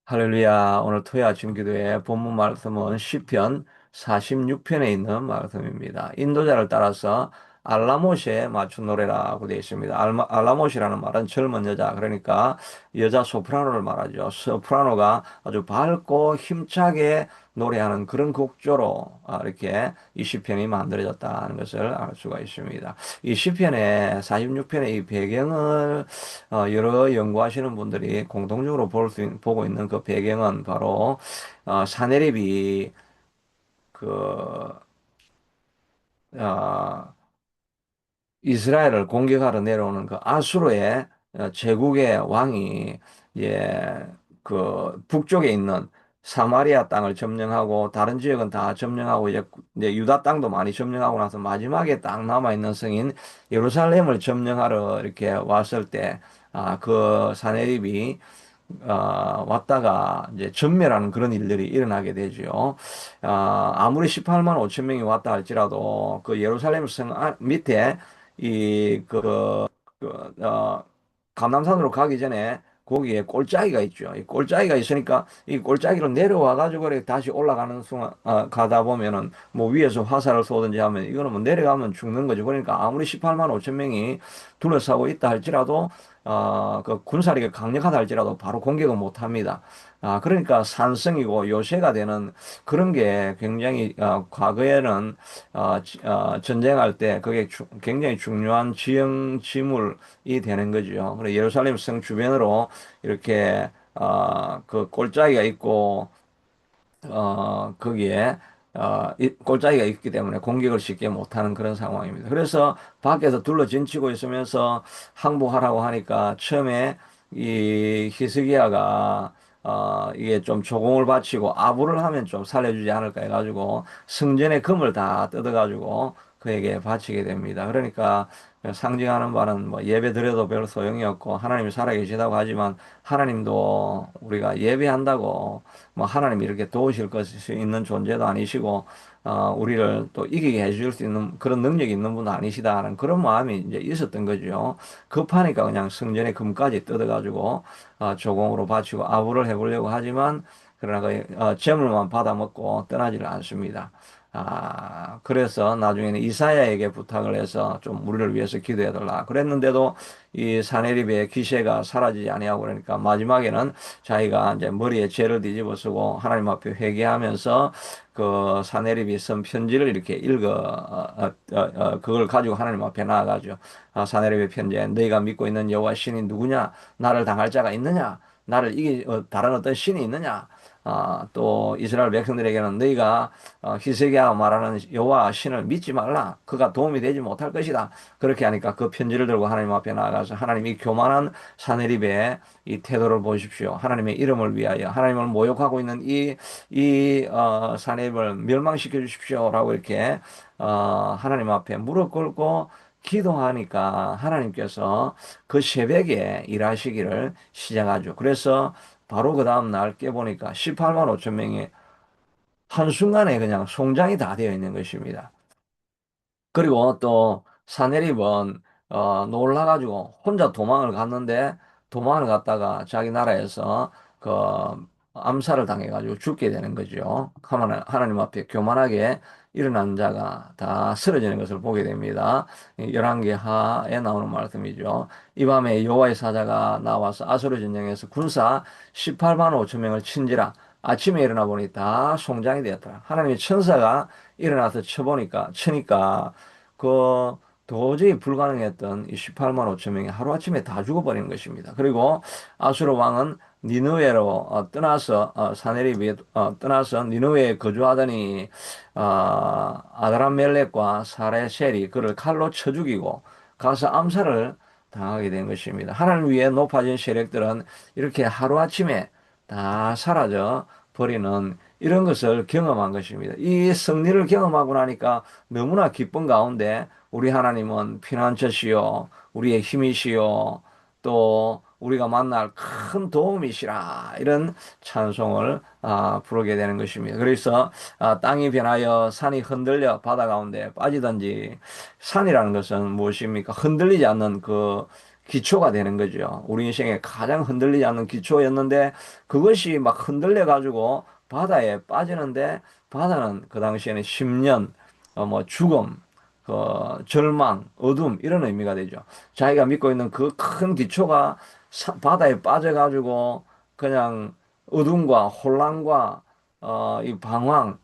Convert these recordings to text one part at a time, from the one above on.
할렐루야. 오늘 토요 아침 기도의 본문 말씀은 시편 46편에 있는 말씀입니다. 인도자를 따라서 알라못에 맞춘 노래라고 되어 있습니다. 알라못이라는 말은 젊은 여자, 그러니까 여자 소프라노를 말하죠. 소프라노가 아주 밝고 힘차게 노래하는 그런 곡조로 이렇게 이 시편이 만들어졌다는 것을 알 수가 있습니다. 이 시편의 46편의 이 배경을 여러 연구하시는 분들이 공통적으로 보고 있는 그 배경은 바로 사내립이 그 어, 이스라엘을 공격하러 내려오는 그 아수르의 제국의 왕이 북쪽에 있는 사마리아 땅을 점령하고 다른 지역은 다 점령하고 이제 유다 땅도 많이 점령하고 나서 마지막에 딱 남아 있는 성인 예루살렘을 점령하러 이렇게 왔을 때 그 사내립이 왔다가 이제 전멸하는 그런 일들이 일어나게 되죠. 아무리 18만 5천 명이 왔다 할지라도 그 예루살렘 성 밑에 이 감람산으로 가기 전에 거기에 골짜기가 있죠. 이 골짜기가 있으니까 이 골짜기로 내려와 가지고 이렇게 다시 올라가는 순간 가다 보면은 뭐 위에서 화살을 쏘든지 하면 이거는 뭐 내려가면 죽는 거죠. 그러니까 아무리 18만 5천 명이 둘러싸고 있다 할지라도 그 군사력이 강력하다 할지라도 바로 공격은 못 합니다. 그러니까 산성이고 요새가 되는 그런 게 굉장히 과거에는 전쟁할 때 그게 굉장히 중요한 지형 지물이 되는 거죠. 그래서 예루살렘 성 주변으로 이렇게 그 골짜기가 있고 거기에 이 골짜기가 있기 때문에 공격을 쉽게 못하는 그런 상황입니다. 그래서 밖에서 둘러진치고 있으면서 항복하라고 하니까 처음에 이 히스기야가 이게 좀 조공을 바치고 아부를 하면 좀 살려주지 않을까 해가지고 성전의 금을 다 뜯어가지고 그에게 바치게 됩니다. 그러니까 상징하는 바는 뭐 예배 드려도 별 소용이 없고 하나님이 살아계시다고 하지만 하나님도 우리가 예배한다고 뭐 하나님 이렇게 도우실 것이 있는 존재도 아니시고 우리를 또 이기게 해줄 수 있는 그런 능력이 있는 분도 아니시다는 그런 마음이 이제 있었던 거죠. 급하니까 그냥 성전의 금까지 뜯어가지고 조공으로 바치고 아부를 해보려고 하지만 그러나 그 재물만 받아먹고 떠나지를 않습니다. 그래서 나중에는 이사야에게 부탁을 해서 좀 우리를 위해서 기도해달라. 그랬는데도 이 사내립의 기세가 사라지지 아니하고 그러니까 마지막에는 자기가 이제 머리에 죄를 뒤집어 쓰고 하나님 앞에 회개하면서 그 사내립이 쓴 편지를 이렇게 그걸 가지고 하나님 앞에 나아가죠. 사내립의 편지에 너희가 믿고 있는 여호와 신이 누구냐? 나를 당할 자가 있느냐? 나를 다른 어떤 신이 있느냐? 또 이스라엘 백성들에게는 너희가 히스기야가 말하는 여호와 신을 믿지 말라. 그가 도움이 되지 못할 것이다. 그렇게 하니까 그 편지를 들고 하나님 앞에 나아가서 하나님이 교만한 사내립의 이 태도를 보십시오. 하나님의 이름을 위하여 하나님을 모욕하고 있는 이 사내립을 멸망시켜 주십시오라고 이렇게 하나님 앞에 무릎 꿇고 기도하니까 하나님께서 그 새벽에 일하시기를 시작하죠. 그래서 바로 그 다음 날 깨보니까 18만 5천 명이 한순간에 그냥 송장이 다 되어 있는 것입니다. 그리고 또 사내립은 놀라가지고 혼자 도망을 갔는데 도망을 갔다가 자기 나라에서 그 암살을 당해가지고 죽게 되는 거죠. 하나님 앞에 교만하게 일어난 자가 다 쓰러지는 것을 보게 됩니다. 11개 하에 나오는 말씀이죠. 이 밤에 여호와의 사자가 나와서 아수르 전쟁에서 군사 18만 5천 명을 친지라. 아침에 일어나 보니 다 송장이 되었더라. 하나님의 천사가 일어나서 치니까 그 도저히 불가능했던 이 18만 5천 명이 하루아침에 다 죽어버리는 것입니다. 그리고 아수르 왕은 니느웨로 떠나서 사내립이 떠나서 니느웨에 거주하더니 아드람멜렉과 사레셀이 그를 칼로 쳐 죽이고 가서 암살을 당하게 된 것입니다. 하나님 위에 높아진 세력들은 이렇게 하루아침에 다 사라져 버리는 이런 것을 경험한 것입니다. 이 승리를 경험하고 나니까 너무나 기쁜 가운데 우리 하나님은 피난처시요, 우리의 힘이시요, 또 우리가 만날 큰 도움이시라 이런 찬송을 부르게 되는 것입니다. 그래서 땅이 변하여 산이 흔들려 바다 가운데 빠지든지 산이라는 것은 무엇입니까? 흔들리지 않는 그 기초가 되는 거죠. 우리 인생에 가장 흔들리지 않는 기초였는데 그것이 막 흔들려 가지고 바다에 빠지는데 바다는 그 당시에는 10년, 뭐 죽음, 절망, 어둠 이런 의미가 되죠. 자기가 믿고 있는 그 큰 기초가 바다에 빠져가지고 그냥 어둠과 혼란과 이 방황,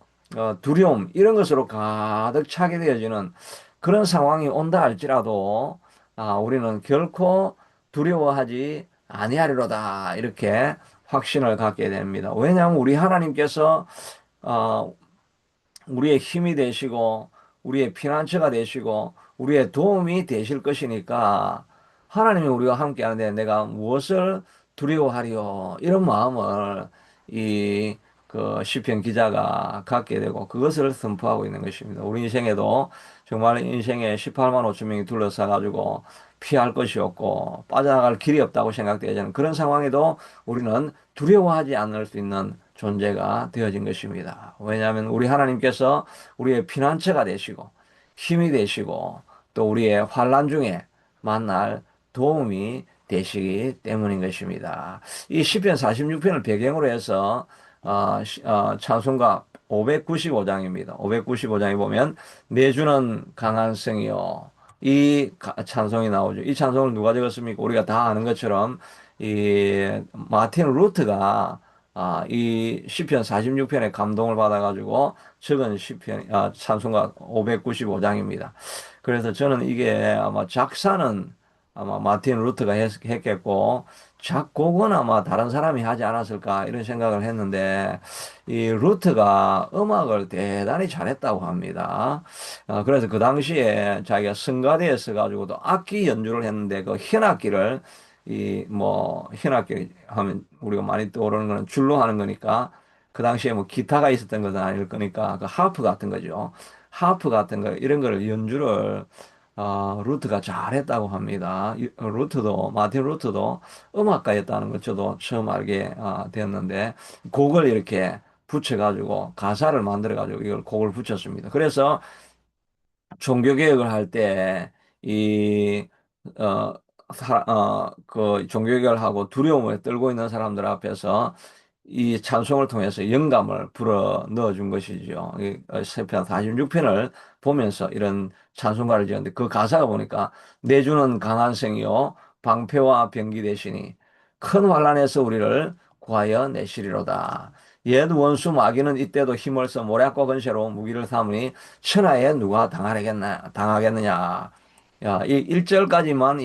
두려움 이런 것으로 가득 차게 되어지는 그런 상황이 온다 할지라도 우리는 결코 두려워하지 아니하리로다 이렇게 확신을 갖게 됩니다. 왜냐하면 우리 하나님께서 어, 우리의 힘이 되시고 우리의 피난처가 되시고 우리의 도움이 되실 것이니까 하나님이 우리와 함께 하는데 내가 무엇을 두려워하리요 이런 마음을 이 시편 기자가 갖게 되고 그것을 선포하고 있는 것입니다. 우리 인생에도 정말 인생에 18만 5천 명이 둘러싸 가지고 피할 것이 없고 빠져나갈 길이 없다고 생각되어지는 그런 상황에도 우리는 두려워하지 않을 수 있는 존재가 되어진 것입니다. 왜냐하면 우리 하나님께서 우리의 피난처가 되시고 힘이 되시고 또 우리의 환난 중에 만날 도움이 되시기 때문인 것입니다. 이 시편 46편을 배경으로 해서 찬송가 595장입니다. 595장에 보면 내주는 강한 성이요. 이 찬송이 나오죠. 이 찬송을 누가 적었습니까? 우리가 다 아는 것처럼 이 마틴 루트가 이 시편 46편에 감동을 받아가지고 적은 시편, 찬송가 595장입니다. 그래서 저는 이게 아마 작사는 아마 마틴 루트가 했겠고, 작곡은 아마 다른 사람이 하지 않았을까 이런 생각을 했는데, 이 루트가 음악을 대단히 잘했다고 합니다. 그래서 그 당시에 자기가 성가대에 서가지고도 악기 연주를 했는데, 그 현악기를 현악기 하면 우리가 많이 떠오르는 거는 줄로 하는 거니까 그 당시에 뭐 기타가 있었던 것은 아닐 거니까 그 하프 같은 거죠. 하프 같은 거 이런 거를 연주를 루트가 잘했다고 합니다. 마틴 루트도 음악가였다는 걸 저도 처음 알게 되었는데 곡을 이렇게 붙여가지고 가사를 만들어가지고 이걸 곡을 붙였습니다. 그래서 종교개혁을 할 때, 이, 어, 그 종교개혁을 하고 두려움을 떨고 있는 사람들 앞에서 이 찬송을 통해서 영감을 불어 넣어준 것이죠. 이 시편 46편을 보면서 이런 찬송가를 지었는데 그 가사가 보니까 내주는 강한 성이요 방패와 병기 되시니 큰 환난에서 우리를 구하여 내시리로다. 옛 원수 마귀는 이때도 힘을 써 모략과 건세로 무기를 삼으니 천하에 누가 당하겠느냐. 야, 이 1절까지만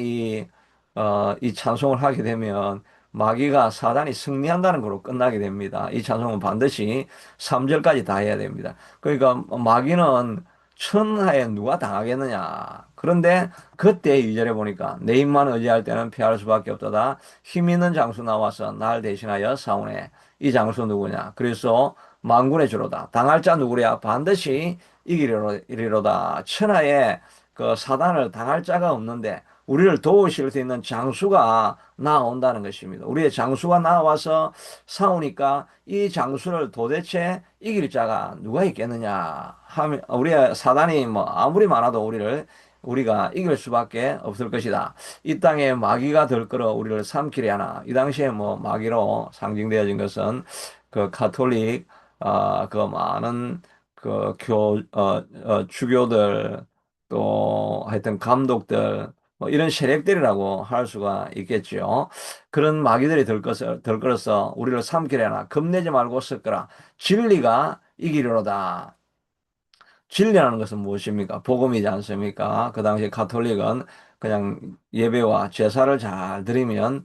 이 찬송을 하게 되면 마귀가 사단이 승리한다는 걸로 끝나게 됩니다. 이 찬송은 반드시 3절까지 다 해야 됩니다. 그러니까 마귀는 천하에 누가 당하겠느냐. 그런데 그때 2절에 보니까 내 입만 의지할 때는 피할 수밖에 없도다. 힘 있는 장수 나와서 날 대신하여 싸우네. 이 장수 누구냐? 그래서 만군의 주로다. 당할 자 누구랴? 반드시 이기리로다. 천하에 그 사단을 당할 자가 없는데 우리를 도우실 수 있는 장수가 나온다는 것입니다. 우리의 장수가 나와서 싸우니까 이 장수를 도대체 이길 자가 누가 있겠느냐 하면 우리의 사단이 뭐 아무리 많아도 우리가 이길 수밖에 없을 것이다. 이 땅에 마귀가 들끓어 우리를 삼키려 하나. 이 당시에 뭐 마귀로 상징되어진 것은 그 가톨릭 그 많은 주교들 또 하여튼 감독들 뭐 이런 세력들이라고 할 수가 있겠죠. 그런 마귀들이 들끓어서 우리를 삼키려나 겁내지 말고 섞어라. 진리가 이기리로다. 진리라는 것은 무엇입니까? 복음이지 않습니까? 그 당시 가톨릭은 그냥 예배와 제사를 잘 드리면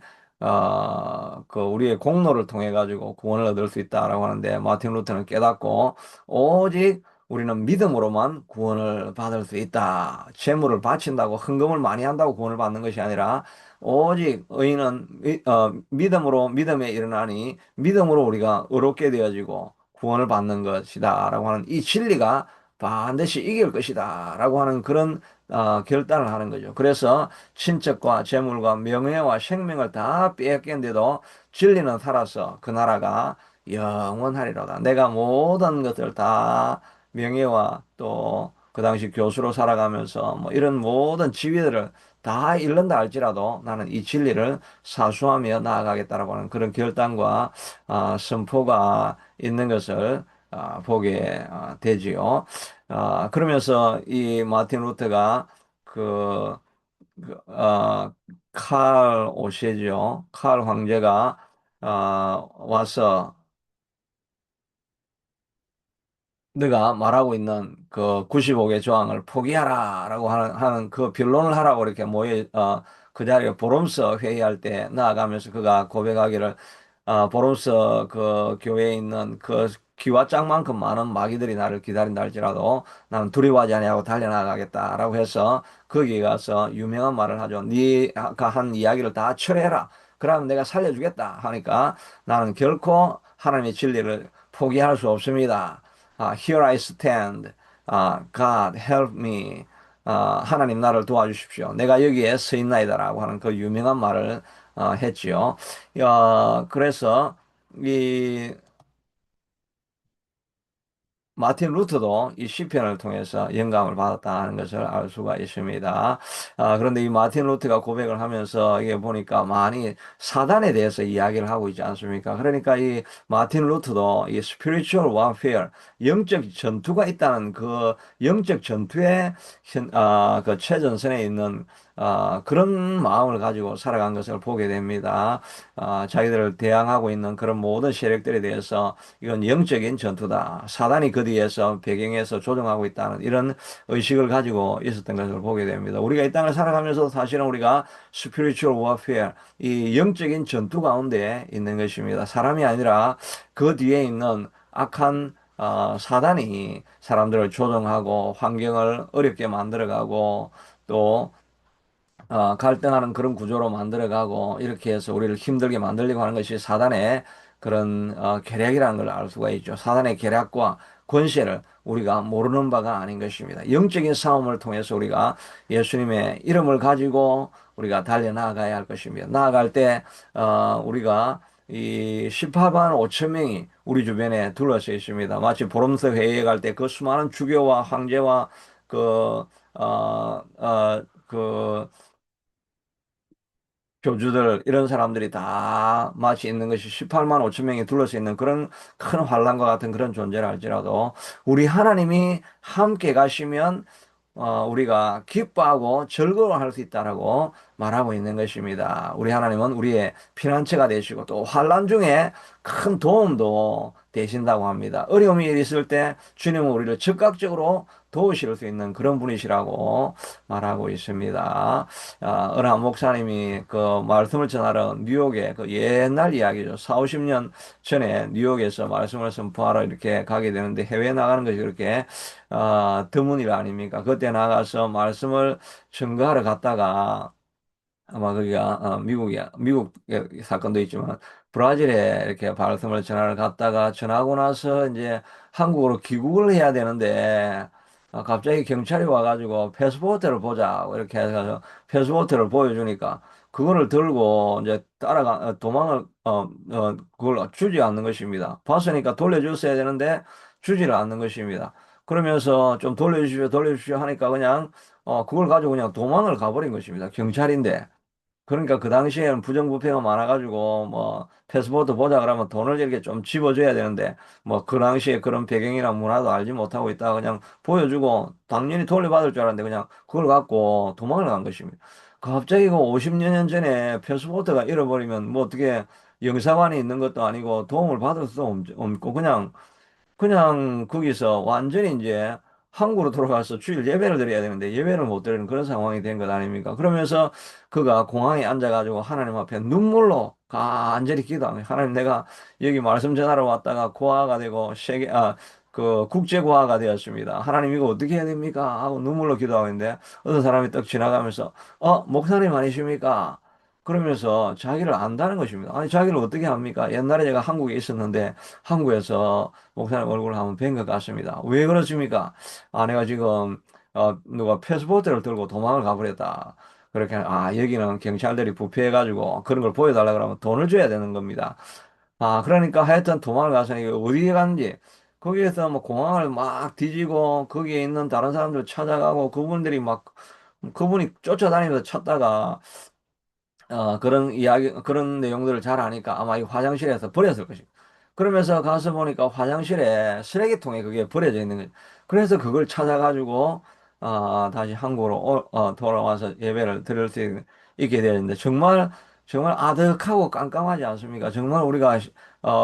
우리의 공로를 통해 가지고 구원을 얻을 수 있다라고 하는데 마틴 루터는 깨닫고 오직 우리는 믿음으로만 구원을 받을 수 있다. 재물을 바친다고 헌금을 많이 한다고 구원을 받는 것이 아니라 오직 의인은 믿음으로 믿음에 일어나니 믿음으로 우리가 의롭게 되어지고 구원을 받는 것이다라고 하는 이 진리가 반드시 이길 것이다 라고 하는 그런 결단을 하는 거죠. 그래서 친척과 재물과 명예와 생명을 다 빼앗긴데도 진리는 살아서 그 나라가 영원하리로다. 내가 모든 것들 다 명예와 또 그 당시 교수로 살아가면서 뭐 이런 모든 지위들을 다 잃는다 할지라도 나는 이 진리를 사수하며 나아가겠다라고 하는 그런 결단과 선포가 있는 것을 보게 되지요. 그러면서 이 마틴 루터가 그, 칼 오세죠. 칼 황제가 와서 네가 말하고 있는 그 95개 조항을 포기하라라고 하는 그 변론을 하라고 이렇게 그 자리에 보름서 회의할 때 나아가면서 그가 고백하기를 보름서 그 교회에 있는 그 기와 짝만큼 많은 마귀들이 나를 기다린다 할지라도 나는 두려워하지 아니하고 달려나가겠다라고 해서 거기 가서 유명한 말을 하죠. 네가 한 이야기를 다 철회해라. 그러면 내가 살려주겠다 하니까 나는 결코 하나님의 진리를 포기할 수 없습니다. Here I stand. God help me. 하나님 나를 도와주십시오. 내가 여기에 서 있나이다라고 하는 그 유명한 말을 했지요. 그래서 이 마틴 루터도 이 시편을 통해서 영감을 받았다는 것을 알 수가 있습니다. 그런데 이 마틴 루터가 고백을 하면서 이게 보니까 많이 사단에 대해서 이야기를 하고 있지 않습니까? 그러니까 이 마틴 루터도 이 spiritual warfare, 영적 전투가 있다는 그 영적 전투의 그 최전선에 있는 그런 마음을 가지고 살아간 것을 보게 됩니다. 자기들을 대항하고 있는 그런 모든 세력들에 대해서 이건 영적인 전투다. 사단이 그 뒤에서 배경에서 조종하고 있다는 이런 의식을 가지고 있었던 것을 보게 됩니다. 우리가 이 땅을 살아가면서 사실은 우리가 spiritual warfare, 이 영적인 전투 가운데 있는 것입니다. 사람이 아니라 그 뒤에 있는 악한 사단이 사람들을 조종하고 환경을 어렵게 만들어가고 또 갈등하는 그런 구조로 만들어가고 이렇게 해서 우리를 힘들게 만들려고 하는 것이 사단의 그런 계략이라는 걸 알 수가 있죠. 사단의 계략과 권세를 우리가 모르는 바가 아닌 것입니다. 영적인 싸움을 통해서 우리가 예수님의 이름을 가지고 우리가 달려나가야 할 것입니다. 나아갈 때 우리가 이 18만 5천 명이 우리 주변에 둘러서 있습니다. 마치 보름서 회의에 갈 때 그 수많은 주교와 황제와 그, 그 교주들 이런 사람들이 다 마치 있는 것이 18만 5천 명이 둘러서 있는 그런 큰 환란과 같은 그런 존재를 할지라도 우리 하나님이 함께 가시면 우리가 기뻐하고 즐거워할 수 있다라고 말하고 있는 것입니다. 우리 하나님은 우리의 피난처가 되시고 또 환란 중에 큰 도움도 되신다고 합니다. 어려움이 있을 때 주님은 우리를 즉각적으로 도우실 수 있는 그런 분이시라고 말하고 있습니다. 어느 한 목사님이 그 말씀을 전하러 뉴욕에 그 옛날 이야기죠. 4, 50년 전에 뉴욕에서 말씀을 선포하러 이렇게 가게 되는데 해외에 나가는 것이 그렇게 드문 일 아닙니까? 그때 나가서 말씀을 증거하러 갔다가 아마 거기가 미국이야. 미국 사건도 있지만 브라질에 이렇게 말씀을 전하러 갔다가 전하고 나서 이제 한국으로 귀국을 해야 되는데 갑자기 경찰이 와가지고 패스포트를 보자고 이렇게 해서 패스포트를 보여주니까 그거를 들고 이제 도망을 그걸 주지 않는 것입니다. 봤으니까 돌려줬어야 되는데 주지를 않는 것입니다. 그러면서 좀 돌려주십시오, 돌려주십시오 하니까 그냥 그걸 가지고 그냥 도망을 가버린 것입니다. 경찰인데. 그러니까 그 당시에는 부정부패가 많아가지고 뭐 패스포트 보자 그러면 돈을 이렇게 좀 집어줘야 되는데 뭐 그 당시에 그런 배경이나 문화도 알지 못하고 있다가 그냥 보여주고 당연히 돌려받을 줄 알았는데 그냥 그걸 갖고 도망을 간 것입니다. 갑자기 그 50년 전에 패스포트가 잃어버리면 뭐 어떻게 영사관이 있는 것도 아니고 도움을 받을 수도 없고 그냥 거기서 완전히 이제 한국으로 돌아가서 주일 예배를 드려야 되는데 예배를 못 드리는 그런 상황이 된 것 아닙니까? 그러면서 그가 공항에 앉아가지고 하나님 앞에 눈물로 간절히 기도하며 하나님 내가 여기 말씀 전하러 왔다가 고아가 되고 그 국제 고아가 되었습니다. 하나님 이거 어떻게 해야 됩니까? 하고 눈물로 기도하고 있는데 어떤 사람이 딱 지나가면서 목사님 아니십니까? 그러면서 자기를 안다는 것입니다. 아니 자기를 어떻게 합니까? 옛날에 제가 한국에 있었는데 한국에서 목사님 얼굴을 한번 뵌 것 같습니다. 왜 그렇습니까? 내가 지금 누가 패스포트를 들고 도망을 가버렸다. 그렇게 여기는 경찰들이 부패해가지고 그런 걸 보여달라 그러면 돈을 줘야 되는 겁니다. 그러니까 하여튼 도망을 가서 이게 어디에 갔는지 거기에서 뭐 공항을 막 뒤지고 거기에 있는 다른 사람들 찾아가고 그분들이 막 그분이 쫓아다니면서 찾다가 그런 이야기, 그런 내용들을 잘 아니까 아마 이 화장실에서 버렸을 것입니다. 그러면서 가서 보니까 화장실에 쓰레기통에 그게 버려져 있는 거죠. 그래서 그걸 찾아가지고, 다시 한국으로 돌아와서 예배를 드릴 수 있게 되었는데, 정말 아득하고 깜깜하지 않습니까? 정말 우리가,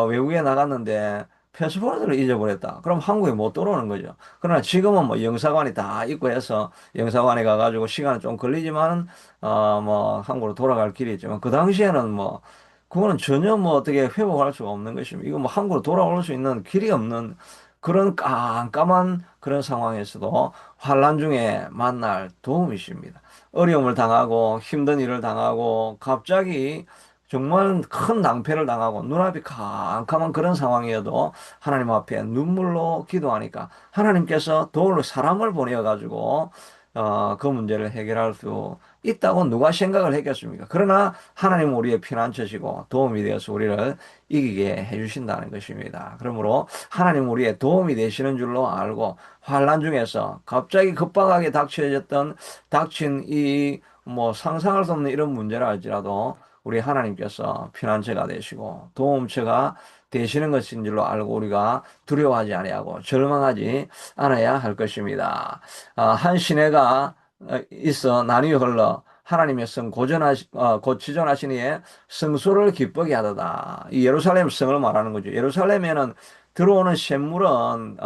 외국에 나갔는데, 패스포트를 잊어버렸다. 그럼 한국에 못 들어오는 거죠. 그러나 지금은 뭐 영사관이 다 있고 해서 영사관에 가가지고 시간은 좀 걸리지만 뭐, 한국으로 돌아갈 길이 있지만, 그 당시에는 뭐, 그거는 전혀 뭐 어떻게 회복할 수가 없는 것입니다. 이거 뭐 한국으로 돌아올 수 있는 길이 없는 그런 깜깜한 그런 상황에서도 환란 중에 만날 도움이십니다. 어려움을 당하고 힘든 일을 당하고 갑자기 정말 큰 낭패를 당하고 눈앞이 캄캄한 그런 상황이어도 하나님 앞에 눈물로 기도하니까 하나님께서 도울 사람을 보내어 가지고 그 문제를 해결할 수 있다고 누가 생각을 했겠습니까? 그러나 하나님은 우리의 피난처시고 도움이 되어서 우리를 이기게 해주신다는 것입니다. 그러므로 하나님은 우리의 도움이 되시는 줄로 알고 환란 중에서 갑자기 급박하게 닥친 이 뭐 상상할 수 없는 이런 문제라 할지라도 우리 하나님께서 피난처가 되시고 도움처가 되시는 것인 줄로 알고 우리가 두려워하지 아니하고 절망하지 않아야 할 것입니다. 한 시내가 있어 나뉘어 흘러 하나님의 성 고치존하시니에 성소를 기쁘게 하도다. 이 예루살렘 성을 말하는 거죠. 예루살렘에는 들어오는 샘물은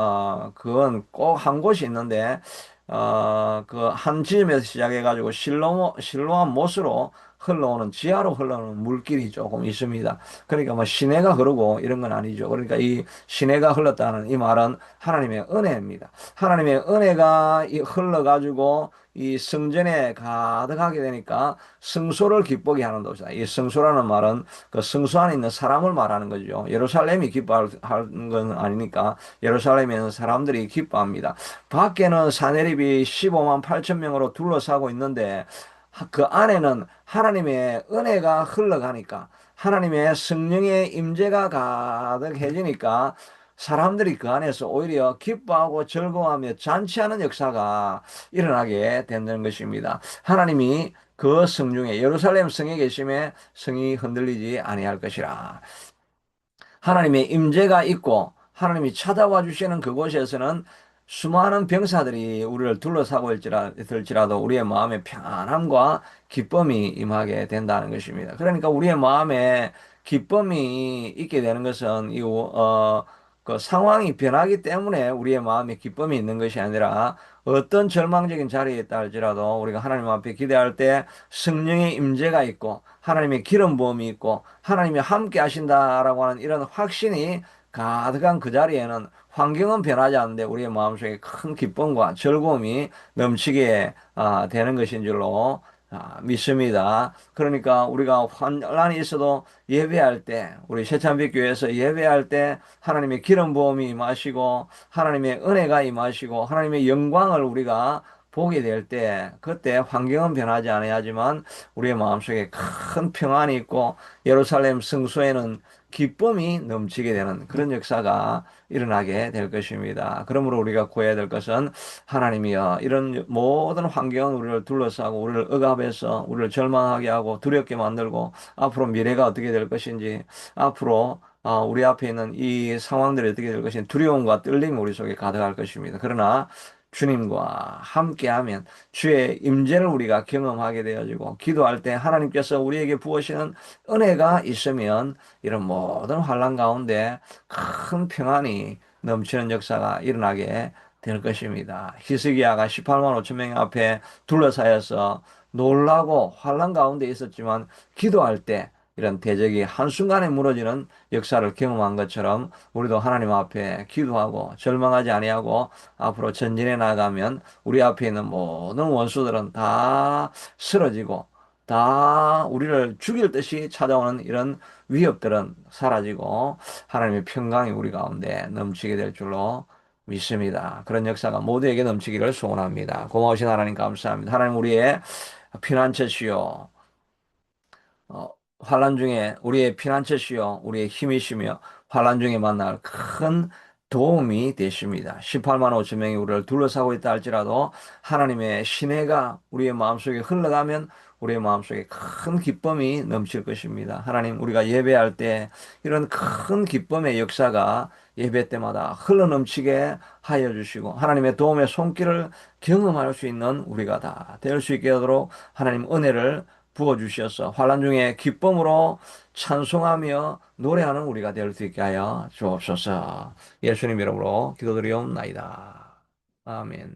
그건 꼭 한 곳이 있는데 그 한 지점에서 시작해가지고 실로암 못으로 흘러오는 지하로 흘러오는 물길이 조금 있습니다. 그러니까 뭐 시내가 흐르고 이런 건 아니죠. 그러니까 이 시내가 흘렀다는 이 말은 하나님의 은혜입니다. 하나님의 은혜가 흘러가지고 이 성전에 가득하게 되니까 성소를 기쁘게 하는 도시다. 이 성소라는 말은 그 성소 안에 있는 사람을 말하는 거죠. 예루살렘이 기뻐할 건 아니니까 예루살렘에 있는 사람들이 기뻐합니다. 밖에는 사내립이 15만 8천 명으로 둘러싸고 있는데 그 안에는 하나님의 은혜가 흘러가니까 하나님의 성령의 임재가 가득해지니까 사람들이 그 안에서 오히려 기뻐하고 즐거워하며 잔치하는 역사가 일어나게 된다는 것입니다. 하나님이 그 성중에 예루살렘 성에 계심에 성이 흔들리지 아니할 것이라. 하나님의 임재가 있고 하나님이 찾아와 주시는 그곳에서는 수많은 병사들이 우리를 둘러싸고 있을지라도 우리의 마음에 평안함과 기쁨이 임하게 된다는 것입니다. 그러니까 우리의 마음에 기쁨이 있게 되는 것은 그 상황이 변하기 때문에 우리의 마음에 기쁨이 있는 것이 아니라 어떤 절망적인 자리에 있다 할지라도 우리가 하나님 앞에 기대할 때 성령의 임재가 있고 하나님의 기름 부음이 있고 하나님이 함께 하신다라고 하는 이런 확신이 가득한 그 자리에는 환경은 변하지 않는데 우리의 마음속에 큰 기쁨과 즐거움이 넘치게 되는 것인 줄로 믿습니다. 그러니까 우리가 환란이 있어도 예배할 때 우리 새참빛 교회에서 예배할 때 하나님의 기름 부음이 임하시고 하나님의 은혜가 임하시고 하나님의 영광을 우리가 보게 될 때 그때 환경은 변하지 않아야지만 우리의 마음속에 큰 평안이 있고 예루살렘 성소에는 기쁨이 넘치게 되는 그런 역사가 일어나게 될 것입니다. 그러므로 우리가 구해야 될 것은 하나님이여 이런 모든 환경은 우리를 둘러싸고 우리를 억압해서 우리를 절망하게 하고 두렵게 만들고 앞으로 미래가 어떻게 될 것인지 앞으로 우리 앞에 있는 이 상황들이 어떻게 될 것인지 두려움과 떨림이 우리 속에 가득할 것입니다. 그러나 주님과 함께하면 주의 임재를 우리가 경험하게 되어지고 기도할 때 하나님께서 우리에게 부으시는 은혜가 있으면 이런 모든 환난 가운데 큰 평안이 넘치는 역사가 일어나게 될 것입니다. 히스기야가 18만 5천 명 앞에 둘러싸여서 놀라고 환난 가운데 있었지만 기도할 때 이런 대적이 한순간에 무너지는 역사를 경험한 것처럼 우리도 하나님 앞에 기도하고 절망하지 아니하고 앞으로 전진해 나가면 우리 앞에 있는 모든 원수들은 다 쓰러지고 다 우리를 죽일 듯이 찾아오는 이런 위협들은 사라지고 하나님의 평강이 우리 가운데 넘치게 될 줄로 믿습니다. 그런 역사가 모두에게 넘치기를 소원합니다. 고마우신 하나님 감사합니다. 하나님 우리의 피난처시요 어, 환란 중에 우리의 피난처시요 우리의 힘이시며 환란 중에 만날 큰 도움이 되십니다. 18만 5천 명이 우리를 둘러싸고 있다 할지라도 하나님의 신혜가 우리의 마음속에 흘러가면 우리의 마음속에 큰 기쁨이 넘칠 것입니다. 하나님, 우리가 예배할 때 이런 큰 기쁨의 역사가 예배 때마다 흘러넘치게 하여 주시고 하나님의 도움의 손길을 경험할 수 있는 우리가 다 될 수 있게 하도록 하나님 은혜를 부어 주셔서 환난 중에 기쁨으로 찬송하며 노래하는 우리가 될 수 있게 하여 주옵소서. 예수님 이름으로 기도드리옵나이다. 아멘.